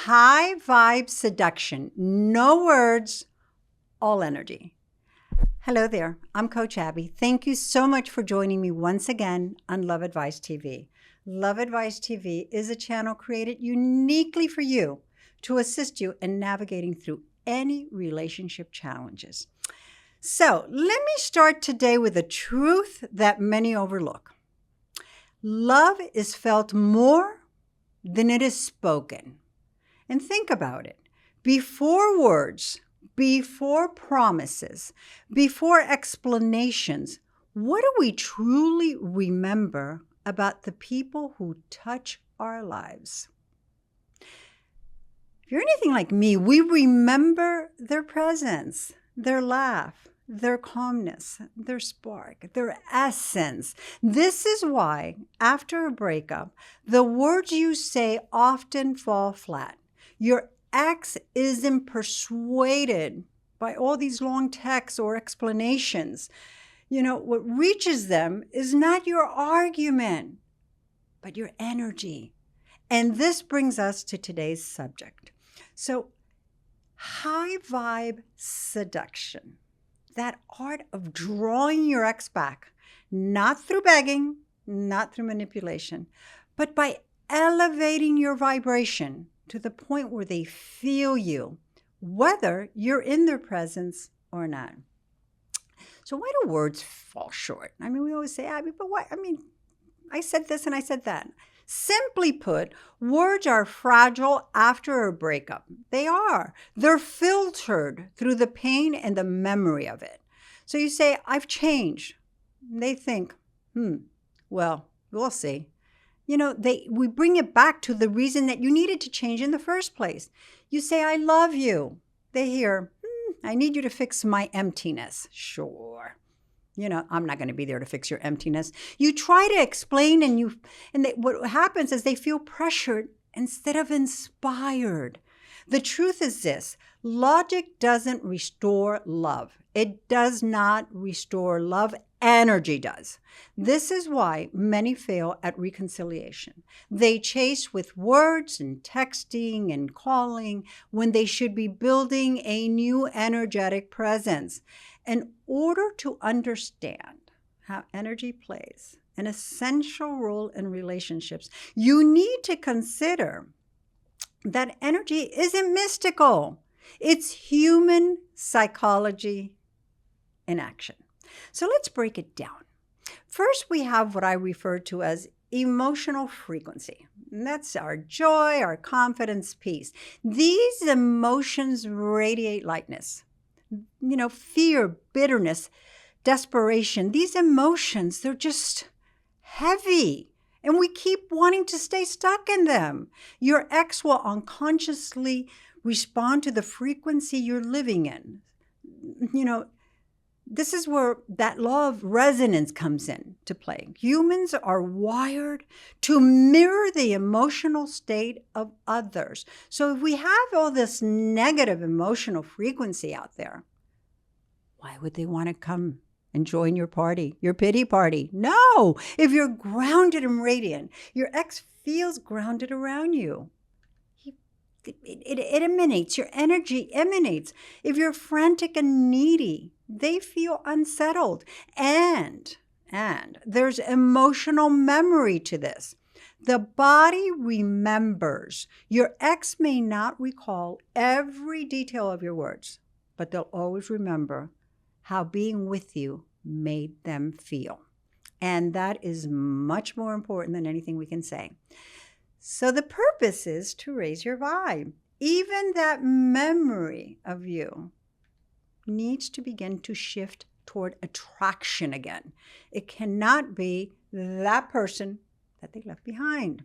High vibe seduction. No words, all energy. Hello there. I'm Coach Abby. Thank you so much for joining me once again on Love Advice TV. Love Advice TV is a channel created uniquely for you to assist you in navigating through any relationship challenges. So let me start today with a truth that many overlook. Love is felt more than it is spoken. And think about it. Before words, before promises, before explanations, what do we truly remember about the people who touch our lives? If you're anything like me, we remember their presence, their laugh, their calmness, their spark, their essence. This is why, after a breakup, the words you say often fall flat. Your ex isn't persuaded by all these long texts or explanations. What reaches them is not your argument, but your energy. And this brings us to today's subject. So, high vibe seduction, that art of drawing your ex back, not through begging, not through manipulation, but by elevating your vibration to the point where they feel you, whether you're in their presence or not. So why do words fall short? We always say, Abby, but what? I said this and I said that. Simply put, words are fragile after a breakup. They are. They're filtered through the pain and the memory of it. So you say, I've changed. They think, well, we'll see. We bring it back to the reason that you needed to change in the first place. You say, I love you. They hear, I need you to fix my emptiness. Sure. I'm not going to be there to fix your emptiness. You try to explain what happens is they feel pressured instead of inspired. The truth is this: logic doesn't restore love. It does not restore love. Energy does. This is why many fail at reconciliation. They chase with words and texting and calling when they should be building a new energetic presence. In order to understand how energy plays an essential role in relationships, you need to consider that energy isn't mystical. It's human psychology in action. So let's break it down. First, we have what I refer to as emotional frequency. And that's our joy, our confidence, peace. These emotions radiate lightness. Fear, bitterness, desperation. These emotions, they're just heavy. And we keep wanting to stay stuck in them. Your ex will unconsciously respond to the frequency you're living in. This is where that law of resonance comes in to play. Humans are wired to mirror the emotional state of others. So if we have all this negative emotional frequency out there, why would they want to come and join your party, your pity party? No! If you're grounded and radiant, your ex feels grounded around you. It emanates, your energy emanates. If you're frantic and needy, they feel unsettled. And there's emotional memory to this. The body remembers. Your ex may not recall every detail of your words, but they'll always remember how being with you made them feel. And that is much more important than anything we can say. So the purpose is to raise your vibe. Even that memory of you needs to begin to shift toward attraction again. It cannot be that person that they left behind.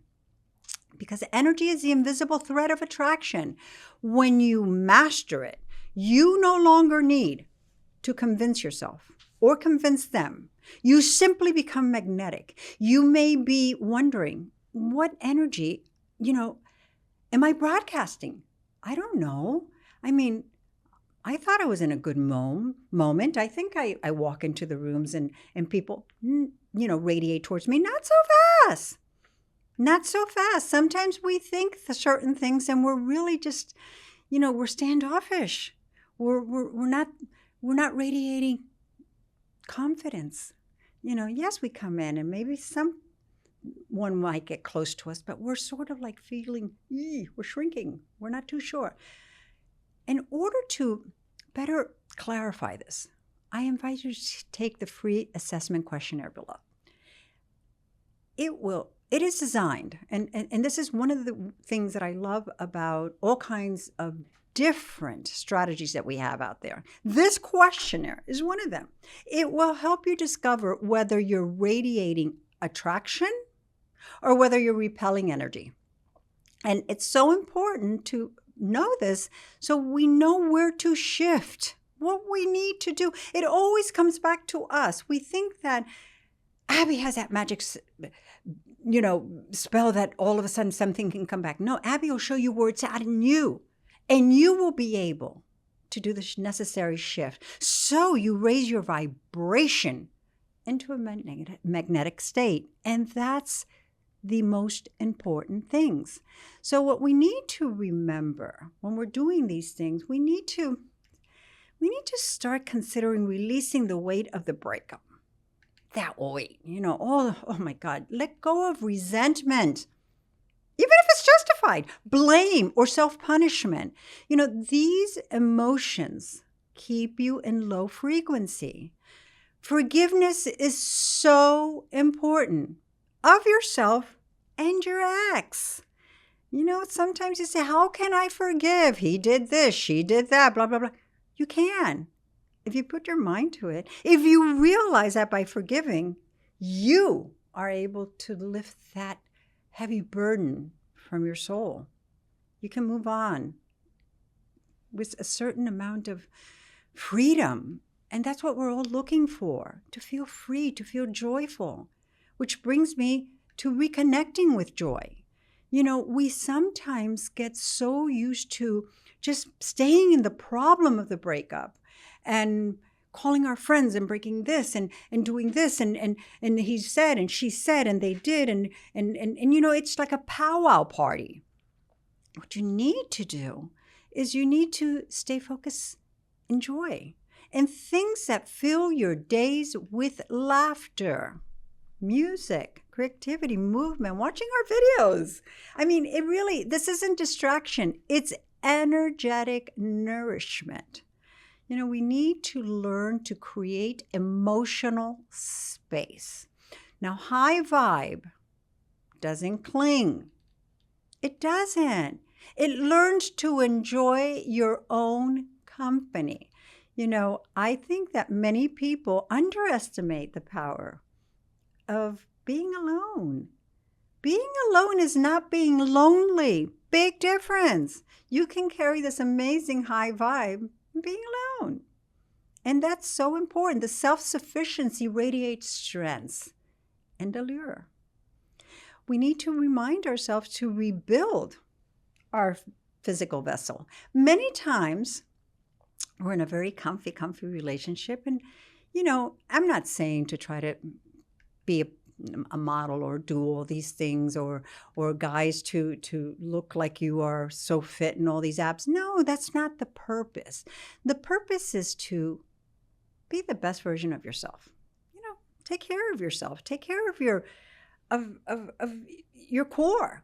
Because energy is the invisible thread of attraction. When you master it, you no longer need to convince yourself or convince them. You simply become magnetic. You may be wondering, what energy, am I broadcasting? I don't know. I thought I was in a good moment. I think I walk into the rooms and people, radiate towards me. Not so fast. Not so fast. Sometimes we think certain things and we're really just, we're standoffish. We're not radiating confidence. Yes, we come in and maybe someone might get close to us, but we're sort of like feeling, we're shrinking. We're not too sure. In order to better clarify this, I invite you to take the free assessment questionnaire below. It is designed, and this is one of the things that I love about all kinds of different strategies that we have out there. This questionnaire is one of them. It will help you discover whether you're radiating attraction or whether you're repelling energy. And it's so important to know this so we know where to shift, what we need to do. It always comes back to us. We think that Abby has that magic spell that all of a sudden something can come back. No, Abby will show you where it's at in you, and you will be able to do the necessary shift. So you raise your vibration into a magnetic state, and that's the most important things. So what we need to remember when we're doing these things, we need to start considering releasing the weight of the breakup. That weight, oh my God, let go of resentment, even if it's justified, blame or self-punishment. These emotions keep you in low frequency. Forgiveness is so important of yourself and your ex. Sometimes you say, how can I forgive? He did this, she did that, blah, blah, blah. You can. If you put your mind to it, if you realize that by forgiving, you are able to lift that heavy burden from your soul. You can move on with a certain amount of freedom. And that's what we're all looking for, to feel free, to feel joyful, which brings me to reconnecting with joy. We sometimes get so used to just staying in the problem of the breakup and calling our friends and breaking this and doing this and he said and she said and they did and it's like a powwow party. What you need to do is you need to stay focused in joy and things that fill your days with laughter, music, creativity, movement, watching our videos. This isn't distraction. It's energetic nourishment. We need to learn to create emotional space. Now, high vibe doesn't cling. It doesn't. It learns to enjoy your own company. I think that many people underestimate the power of being alone. Being alone is not being lonely. Big difference. You can carry this amazing high vibe being alone. And that's so important. The self-sufficiency radiates strength and allure. We need to remind ourselves to rebuild our physical vessel. Many times we're in a very comfy relationship. And, I'm not saying to try to be a model or do all these things or guys to look like you are so fit and all these abs. No, that's not the purpose. The purpose is to be the best version of yourself. Take care of yourself. Take care of your core.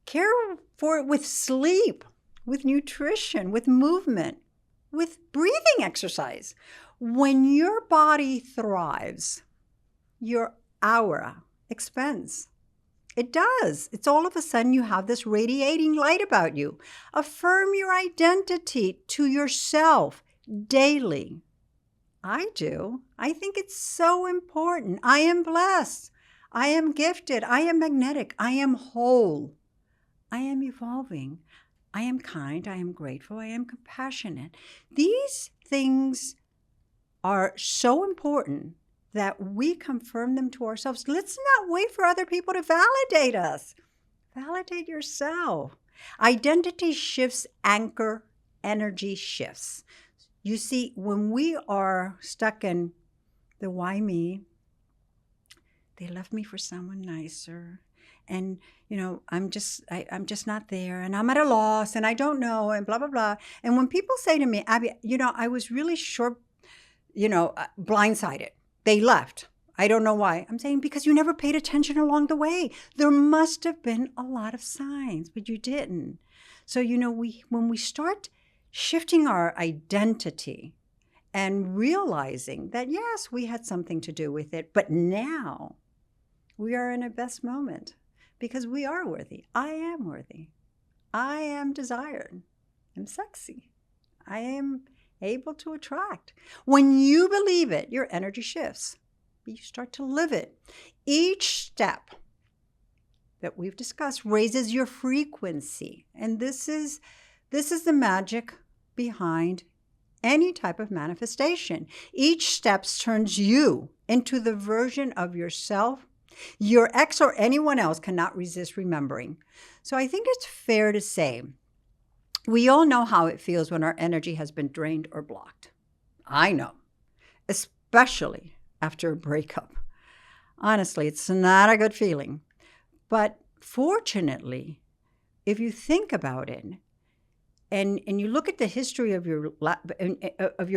Care for it with sleep, with nutrition, with movement, with breathing exercise. When your body thrives, your aura expands. It does. It's all of a sudden you have this radiating light about you. Affirm your identity to yourself daily. I do. I think it's so important. I am blessed. I am gifted. I am magnetic. I am whole. I am evolving. I am kind. I am grateful. I am compassionate. These things are so important that we confirm them to ourselves. Let's not wait for other people to validate us. Validate yourself. Identity shifts anchor, energy shifts. You see, when we are stuck in the why me, they left me for someone nicer, and I'm just not there, and I'm at a loss, and I don't know, and blah blah blah. And when people say to me, Abby, I was really short, blindsided. They left. I don't know why. I'm saying because you never paid attention along the way. There must have been a lot of signs, but you didn't. So, when we start shifting our identity and realizing that, yes, we had something to do with it, but now we are in a best moment because we are worthy. I am worthy. I am desired. I'm sexy. I am able to attract. When you believe it, your energy shifts. You start to live it. Each step that we've discussed raises your frequency. And this is the magic behind any type of manifestation. Each step turns you into the version of yourself your ex or anyone else cannot resist remembering. So I think it's fair to say we all know how it feels when our energy has been drained or blocked. I know, especially after a breakup. Honestly, it's not a good feeling. But fortunately, if you think about it, and you look at the history of your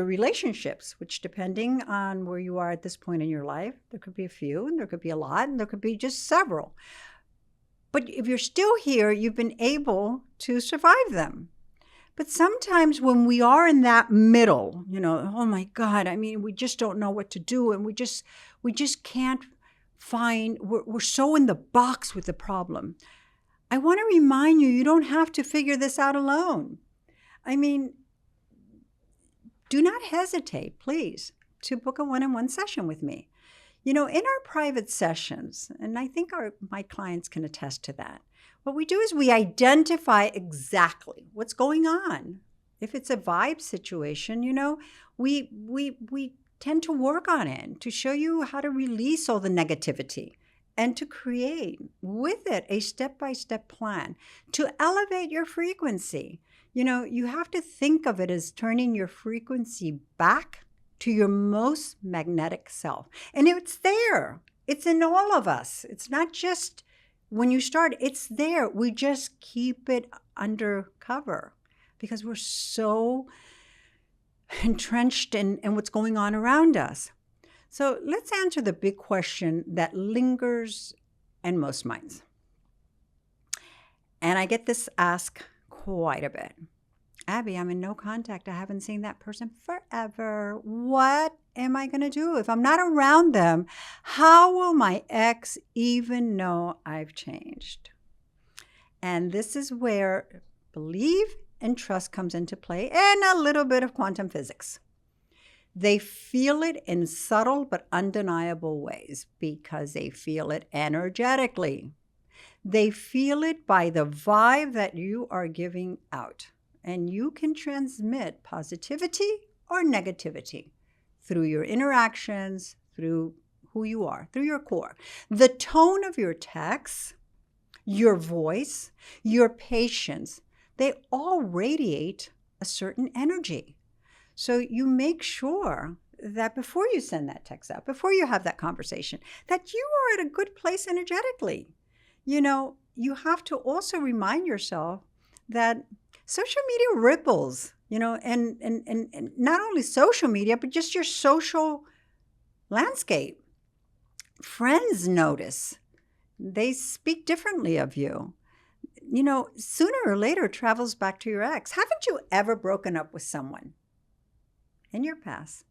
relationships, which depending on where you are at this point in your life, there could be a few, and there could be a lot, and there could be just several. But if you're still here, you've been able to survive them. But sometimes when we are in that middle, oh my God, we just don't know what to do, and we just can't find. We're so in the box with the problem. I want to remind you, you don't have to figure this out alone. Do not hesitate, please, to book a one-on-one session with me. In our private sessions, and I think my clients can attest to that, what we do is we identify exactly what's going on. If it's a vibe situation, we tend to work on it to show you how to release all the negativity and to create with it a step-by-step plan to elevate your frequency. You have to think of it as turning your frequency back to your most magnetic self. And it's there. It's in all of us. It's not just when you start, it's there. We just keep it under cover because we're so entrenched in what's going on around us. So let's answer the big question that lingers in most minds. And I get this asked quite a bit. Abby, I'm in no contact. I haven't seen that person forever. What am I going to do? If I'm not around them, how will my ex even know I've changed? And this is where belief and trust comes into play and a little bit of quantum physics. They feel it in subtle but undeniable ways because they feel it energetically. They feel it by the vibe that you are giving out. And you can transmit positivity or negativity through your interactions, through who you are, through your core. The tone of your text, your voice, your patience, they all radiate a certain energy. So you make sure that before you send that text out, before you have that conversation, that you are at a good place energetically. You have to also remind yourself that social media ripples, and not only social media, but just your social landscape. Friends notice. They speak differently of you. Sooner or later it travels back to your ex. Haven't you ever broken up with someone in your past?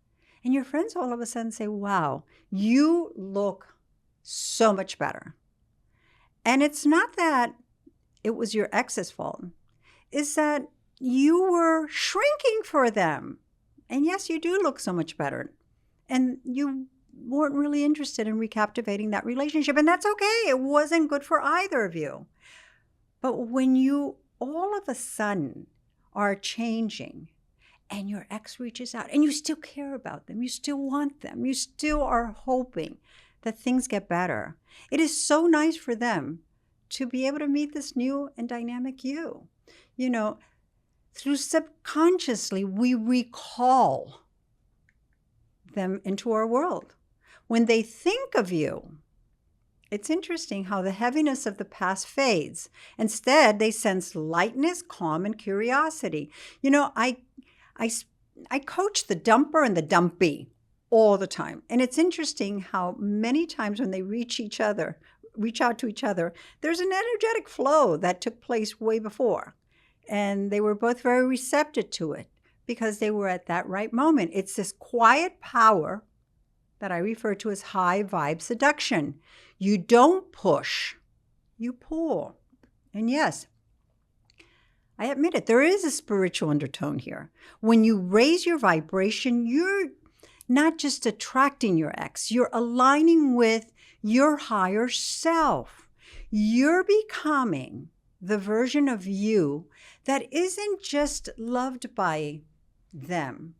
And your friends all of a sudden say, wow, you look so much better. And it's not that it was your ex's fault. It's that you were shrinking for them. And yes, you do look so much better. And you weren't really interested in recaptivating that relationship. And that's okay. It wasn't good for either of you. But when you all of a sudden are changing and your ex reaches out and you still care about them, you still want them, you still are hoping that things get better, it is so nice for them to be able to meet this new and dynamic you. Through subconsciously, we recall them into our world. When they think of you, It's interesting how the heaviness of the past fades. Instead, they sense lightness, calm, and curiosity. You know, I, I coach the dumper and the dumpy all the time. And it's interesting how many times when they reach out to each other, there's an energetic flow that took place way before. And they were both very receptive to it because they were at that right moment. It's this quiet power that I refer to as high vibe seduction. You don't push, you pull. And yes, I admit it, there is a spiritual undertone here. When you raise your vibration, you're not just attracting your ex, you're aligning with your higher self. You're becoming the version of you that isn't just loved by them,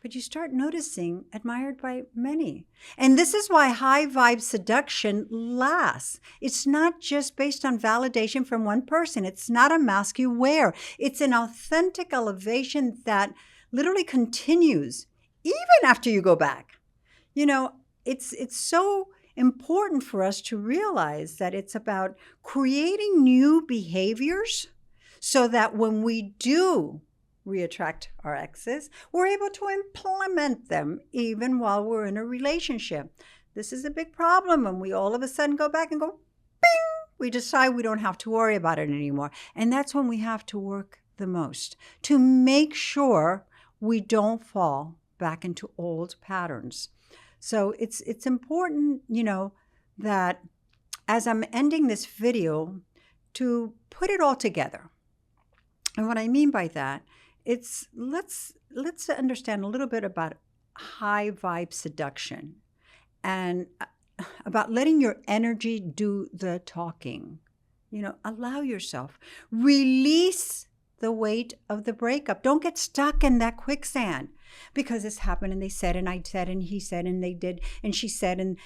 but you start noticing admired by many. And this is why high vibe seduction lasts. It's not just based on validation from one person. It's not a mask you wear. It's an authentic elevation that literally continues even after you go back. You know, it's so important for us to realize that it's about creating new behaviors so that when we do reattract our exes, we're able to implement them even while we're in a relationship. This is a big problem when we all of a sudden go back and go, bing, we decide we don't have to worry about it anymore. And that's when we have to work the most to make sure we don't fall back into old patterns. So it's important, you know, that as I'm ending this video, to put it all together. And what I mean by that, it's let's understand a little bit about high vibe seduction and about letting your energy do the talking. You know, allow yourself, release the weight of the breakup. Don't get stuck in that quicksand because this happened and they said and I said and he said and they did and she said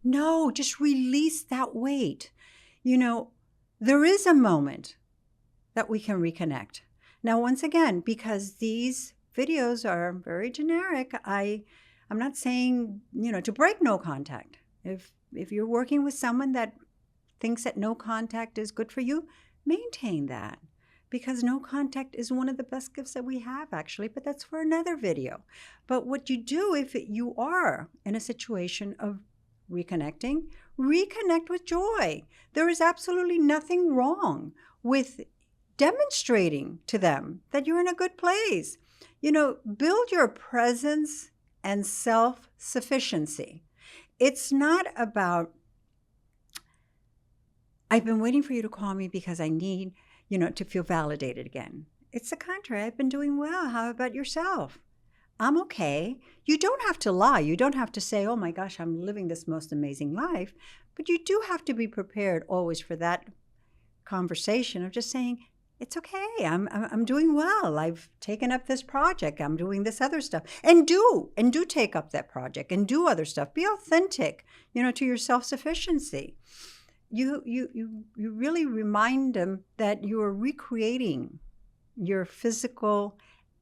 no, just release that weight. You know, there is a moment that we can reconnect. Now, once again, because these videos are very generic, I'm not saying, you know, to break no contact. If you're working with someone that thinks that no contact is good for you, maintain that. Because no contact is one of the best gifts that we have, actually, but that's for another video. But what you do if you are in a situation of reconnecting, reconnect with joy. There is absolutely nothing wrong with demonstrating to them that you're in a good place. You know, build your presence and self-sufficiency. It's not about, I've been waiting for you to call me because I need, you know, to feel validated again. It's the contrary. I've been doing well. How about yourself? I'm okay. You don't have to lie. You don't have to say, oh my gosh, I'm living this most amazing life. But you do have to be prepared always for that conversation of just saying, it's okay. I'm doing well. I've taken up this project. I'm doing this other stuff. And do take up that project and do other stuff. Be authentic, you know, to your self-sufficiency. You really remind them that you are recreating your physical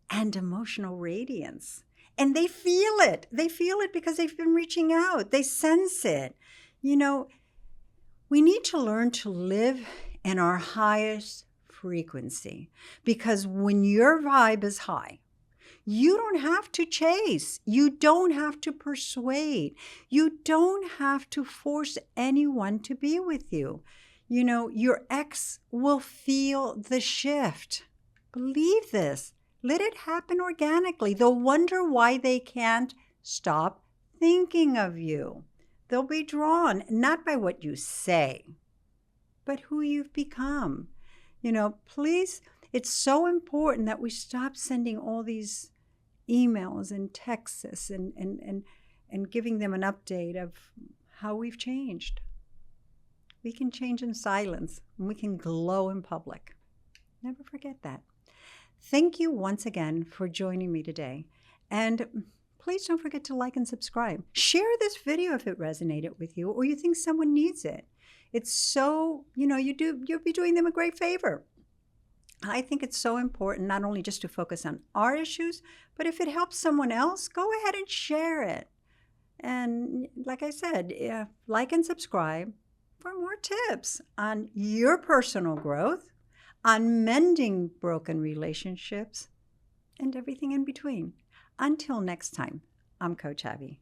and emotional radiance. And they feel it. They feel it because they've been reaching out. They sense it. You know, we need to learn to live in our highest frequency, because when your vibe is high, you don't have to chase. You don't have to persuade. You don't have to force anyone to be with you. You know, your ex will feel the shift. Believe this. Let it happen organically. They'll wonder why they can't stop thinking of you. They'll be drawn not by what you say, but who you've become. You know, please, it's so important that we stop sending all these emails and texts and giving them an update of how we've changed. We can change in silence and we can glow in public. Never forget that. Thank you once again for joining me today. And please don't forget to like and subscribe. Share this video if it resonated with you or you think someone needs it. It's so, you know, you'll be doing them a great favor. I think it's so important not only just to focus on our issues, but if it helps someone else, go ahead and share it. And like I said, like and subscribe. for more tips on your personal growth, on mending broken relationships, and everything in between. Until next time, I'm Coach Abby.